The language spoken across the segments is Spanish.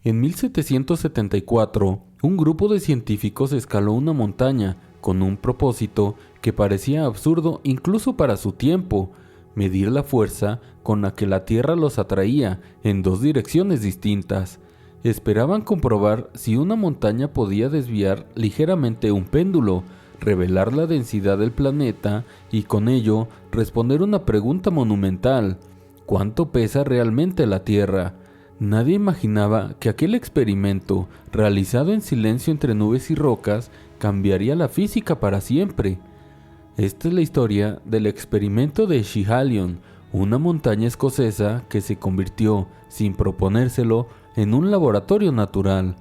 En 1774, un grupo de científicos escaló una montaña con un propósito que parecía absurdo incluso para su tiempo: medir la fuerza con la que la Tierra los atraía en dos direcciones distintas. Esperaban comprobar si una montaña podía desviar ligeramente un péndulo, revelar la densidad del planeta y con ello responder una pregunta monumental: ¿cuánto pesa realmente la Tierra? Nadie imaginaba que aquel experimento, realizado en silencio entre nubes y rocas, cambiaría la física para siempre. Esta es la historia del experimento de Schiehallion, una montaña escocesa que se convirtió, sin proponérselo, en un laboratorio natural.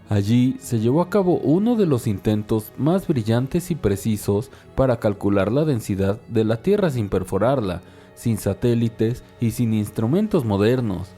Allí se llevó a cabo uno de los intentos más brillantes y precisos para calcular la densidad de la Tierra sin perforarla, sin satélites y sin instrumentos modernos.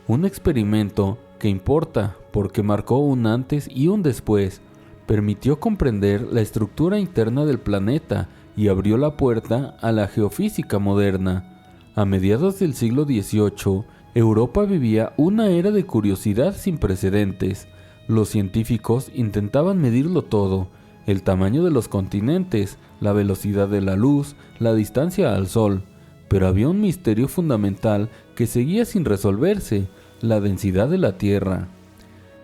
Un experimento que importa porque marcó un antes y un después, permitió comprender la estructura interna del planeta y abrió la puerta a la geofísica moderna. A mediados del siglo XVIII, Europa vivía una era de curiosidad sin precedentes. Los científicos intentaban medirlo todo: el tamaño de los continentes, la velocidad de la luz, la distancia al Sol. Pero había un misterio fundamental que seguía sin resolverse: la densidad de la Tierra.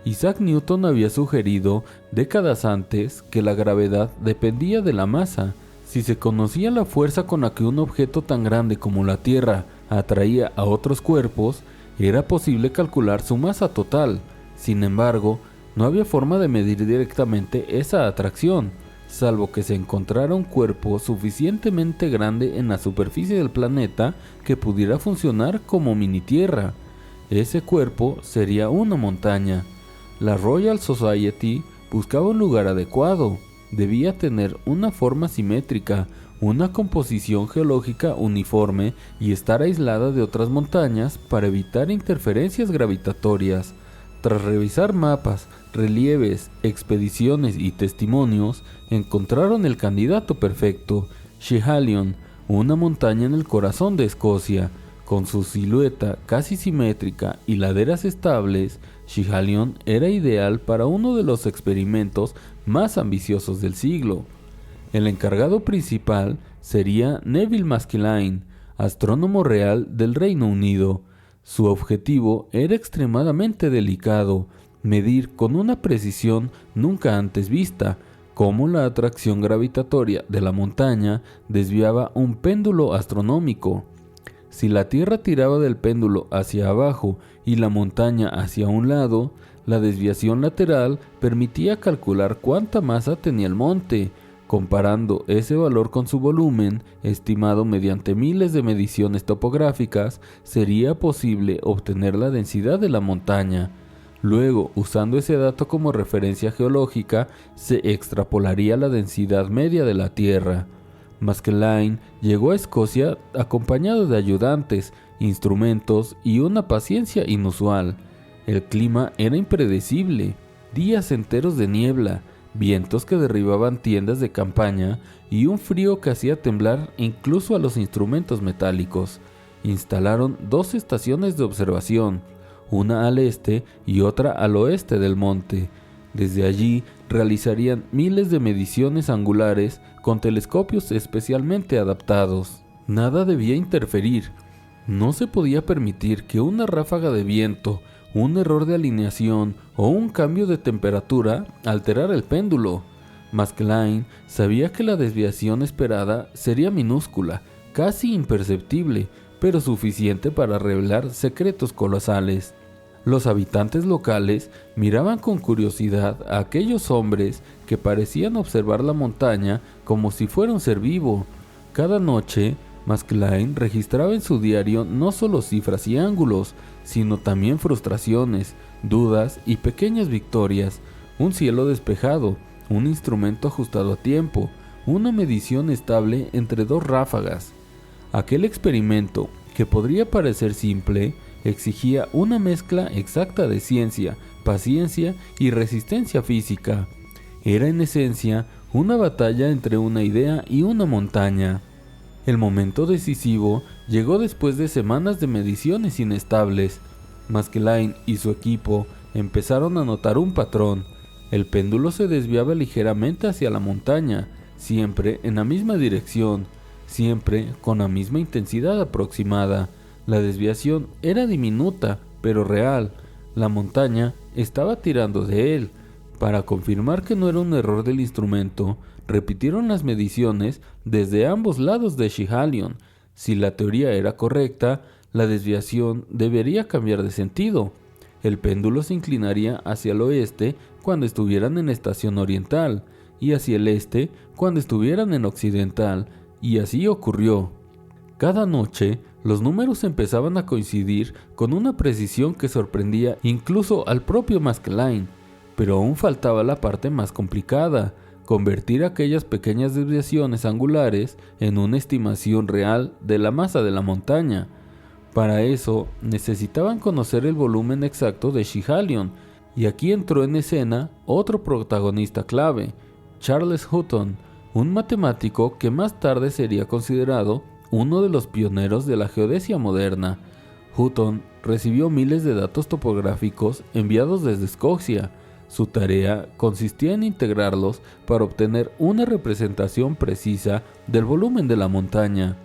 Isaac Newton había sugerido décadas antes que la gravedad dependía de la masa. Si se conocía la fuerza con la que un objeto tan grande como la Tierra atraía a otros cuerpos, era posible calcular su masa total. Sin embargo, no había forma de medir directamente esa atracción, salvo que se encontrara un cuerpo suficientemente grande en la superficie del planeta que pudiera funcionar como mini Tierra. Ese cuerpo sería una montaña. La Royal Society buscaba un lugar adecuado. Debía tener una forma simétrica, una composición geológica uniforme y estar aislada de otras montañas para evitar interferencias gravitatorias. Tras revisar mapas, relieves, expediciones y testimonios, encontraron el candidato perfecto: Schiehallion, una montaña en el corazón de Escocia. Con su silueta casi simétrica y laderas estables, Schiehallion era ideal para uno de los experimentos más ambiciosos del siglo. El encargado principal sería Nevil Maskelyne, astrónomo real del Reino Unido. Su objetivo era extremadamente delicado: medir con una precisión nunca antes vista cómo la atracción gravitatoria de la montaña desviaba un péndulo astronómico. Si la Tierra tiraba del péndulo hacia abajo y la montaña hacia un lado, la desviación lateral permitía calcular cuánta masa tenía el monte. Comparando ese valor con su volumen, estimado mediante miles de mediciones topográficas, sería posible obtener la densidad de la montaña. Luego, usando ese dato como referencia geológica, se extrapolaría la densidad media de la Tierra. Maskelyne llegó a Escocia acompañado de ayudantes, instrumentos y una paciencia inusual. El clima era impredecible: días enteros de niebla, vientos que derribaban tiendas de campaña y un frío que hacía temblar incluso a los instrumentos metálicos. Instalaron dos estaciones de observación, una al este y otra al oeste del monte. Desde allí realizarían miles de mediciones angulares con telescopios especialmente adaptados. Nada debía interferir. No se podía permitir que una ráfaga de viento, un error de alineación o un cambio de temperatura alterara el péndulo. Maskelyne sabía que la desviación esperada sería minúscula, casi imperceptible, pero suficiente para revelar secretos colosales. Los habitantes locales miraban con curiosidad a aquellos hombres que parecían observar la montaña como si fuera un ser vivo. Cada noche, Maskelyne registraba en su diario no solo cifras y ángulos, sino también frustraciones, dudas y pequeñas victorias: un cielo despejado, un instrumento ajustado a tiempo, una medición estable entre dos ráfagas. Aquel experimento, que podría parecer simple, exigía una mezcla exacta de ciencia, paciencia y resistencia física. Era en esencia una batalla entre una idea y una montaña. El momento decisivo llegó después de semanas de mediciones inestables. Maskelyne y su equipo empezaron a notar un patrón. El péndulo se desviaba ligeramente hacia la montaña, siempre en la misma dirección, siempre con la misma intensidad aproximada. La desviación era diminuta, pero real. La montaña estaba tirando de él. Para confirmar que no era un error del instrumento, repitieron las mediciones desde ambos lados de Schiehallion. Si la teoría era correcta, la desviación debería cambiar de sentido. El péndulo se inclinaría hacia el oeste cuando estuvieran en estación oriental, y hacia el este cuando estuvieran en occidental, y así ocurrió. Cada noche, los números empezaban a coincidir con una precisión que sorprendía incluso al propio Maskelyne, pero aún faltaba la parte más complicada: convertir aquellas pequeñas desviaciones angulares en una estimación real de la masa de la montaña. Para eso necesitaban conocer el volumen exacto de Schiehallion, y aquí entró en escena otro protagonista clave, Charles Hutton, un matemático que más tarde sería considerado uno de los pioneros de la geodesia moderna. Hutton recibió miles de datos topográficos enviados desde Escocia. Su tarea consistía en integrarlos para obtener una representación precisa del volumen de la montaña.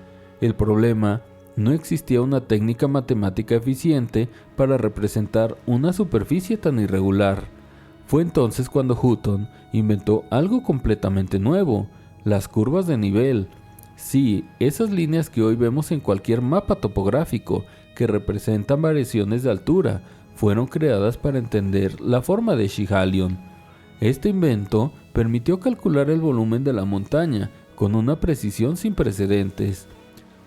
El problema: no existía una técnica matemática eficiente para representar una superficie tan irregular. Fue entonces cuando Hutton inventó algo completamente nuevo: las curvas de nivel. Sí, esas líneas que hoy vemos en cualquier mapa topográfico, que representan variaciones de altura, fueron creadas para entender la forma de Schiehallion. Este invento permitió calcular el volumen de la montaña con una precisión sin precedentes.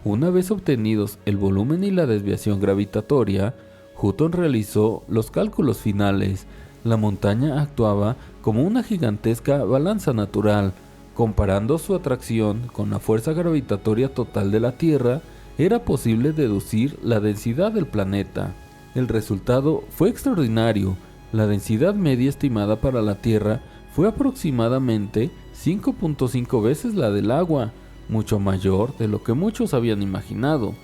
Una vez obtenidos el volumen y la desviación gravitatoria, Hutton realizó los cálculos finales. La montaña actuaba como una gigantesca balanza natural. Comparando su atracción con la fuerza gravitatoria total de la Tierra, era posible deducir la densidad del planeta. El resultado fue extraordinario. La densidad media estimada para la Tierra fue aproximadamente 5.5 veces la del agua, mucho mayor de lo que muchos habían imaginado.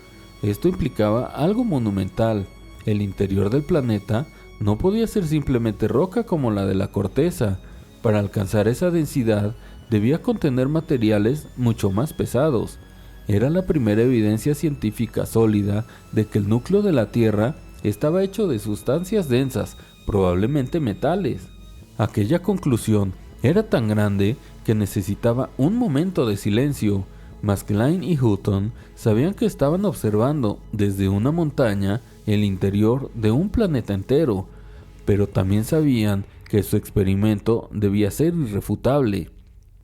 Esto implicaba algo monumental. El interior del planeta no podía ser simplemente roca como la de la corteza. Para alcanzar esa densidad, debía contener materiales mucho más pesados. Era la primera evidencia científica sólida de que el núcleo de la Tierra estaba hecho de sustancias densas, probablemente metales. Aquella conclusión era tan grande que necesitaba un momento de silencio. Maskelyne y Hutton sabían que estaban observando desde una montaña el interior de un planeta entero, pero también sabían que su experimento debía ser irrefutable.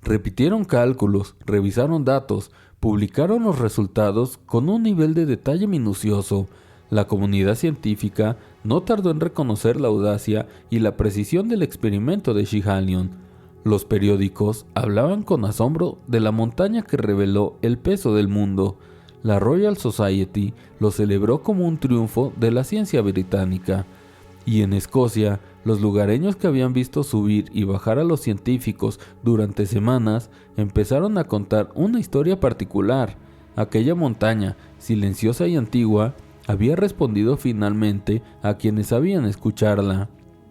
Repitieron cálculos, revisaron datos, publicaron los resultados con un nivel de detalle minucioso. La comunidad científica no tardó en reconocer la audacia y la precisión del experimento de Schiehallion. Los periódicos hablaban con asombro de la montaña que reveló el peso del mundo. La Royal Society lo celebró como un triunfo de la ciencia británica. Y en Escocia, los lugareños que habían visto subir y bajar a los científicos durante semanas empezaron a contar una historia particular. Aquella montaña, silenciosa y antigua, había respondido finalmente a quienes sabían escucharla.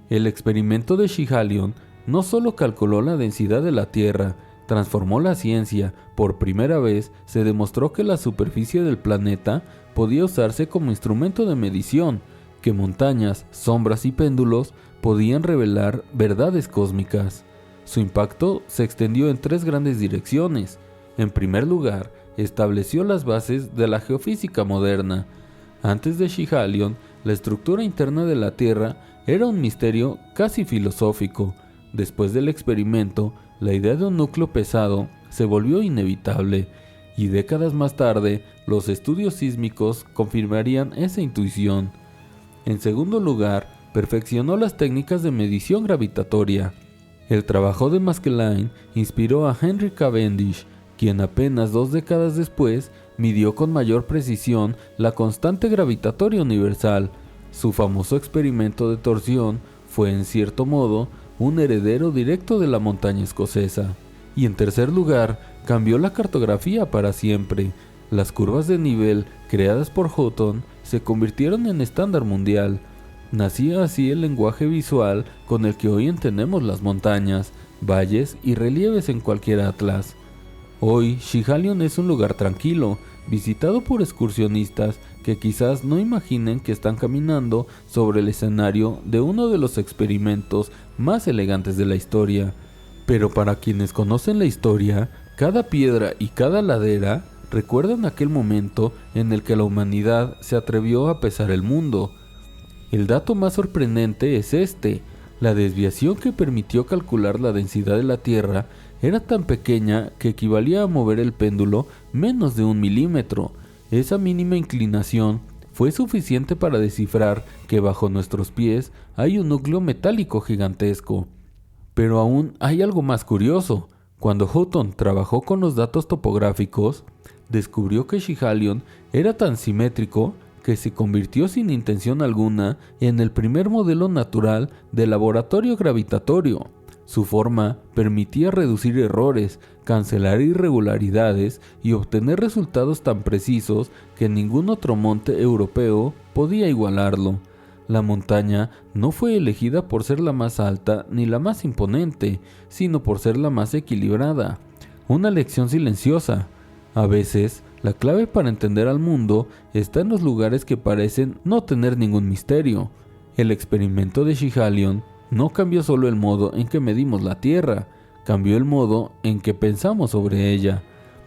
El experimento de Schiehallion no solo calculó la densidad de la Tierra, transformó la ciencia. Por primera vez se demostró que la superficie del planeta podía usarse como instrumento de medición, que montañas, sombras y péndulos podían revelar verdades cósmicas. Su impacto se extendió en tres grandes direcciones. En primer lugar, estableció las bases de la geofísica moderna. Antes de Schiehallion, la estructura interna de la Tierra era un misterio casi filosófico. Después del experimento, la idea de un núcleo pesado se volvió inevitable, y décadas más tarde, los estudios sísmicos confirmarían esa intuición. En segundo lugar, perfeccionó las técnicas de medición gravitatoria. El trabajo de Maskelyne inspiró a Henry Cavendish, quien apenas 2 décadas después midió con mayor precisión la constante gravitatoria universal. Su famoso experimento de torsión fue, en cierto modo, un heredero directo de la montaña escocesa. Y en tercer lugar, cambió la cartografía para siempre. Las curvas de nivel creadas por Hutton se convirtieron en estándar mundial. Nacía así el lenguaje visual con el que hoy entendemos las montañas, valles y relieves en cualquier atlas. Hoy, Schiehallion es un lugar tranquilo, visitado por excursionistas que quizás no imaginen que están caminando sobre el escenario de uno de los experimentos más elegantes de la historia. Pero para quienes conocen la historia, cada piedra y cada ladera recuerdan aquel momento en el que la humanidad se atrevió a pesar el mundo. El dato más sorprendente es este: la desviación que permitió calcular la densidad de la Tierra era tan pequeña que equivalía a mover el péndulo menos de 1 milímetro. Esa mínima inclinación fue suficiente para descifrar que bajo nuestros pies hay un núcleo metálico gigantesco. Pero aún hay algo más curioso. Cuando Houghton trabajó con los datos topográficos, descubrió que Schiehallion era tan simétrico que se convirtió sin intención alguna en el primer modelo natural de laboratorio gravitatorio. Su forma permitía reducir errores, cancelar irregularidades y obtener resultados tan precisos que ningún otro monte europeo podía igualarlo. La montaña no fue elegida por ser la más alta ni la más imponente, sino por ser la más equilibrada. Una lección silenciosa. A veces, la clave para entender al mundo está en los lugares que parecen no tener ningún misterio. El experimento de Schiehallion no cambió solo el modo en que medimos la Tierra, cambió el modo en que pensamos sobre ella.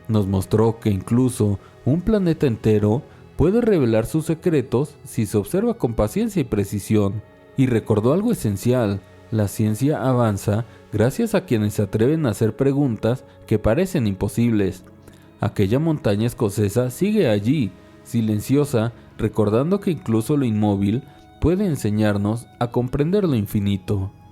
Nos mostró que incluso un planeta entero puede revelar sus secretos si se observa con paciencia y precisión. Y recordó algo esencial: la ciencia avanza gracias a quienes se atreven a hacer preguntas que parecen imposibles. Aquella montaña escocesa sigue allí, silenciosa, recordando que incluso lo inmóvil puede enseñarnos a comprender lo infinito.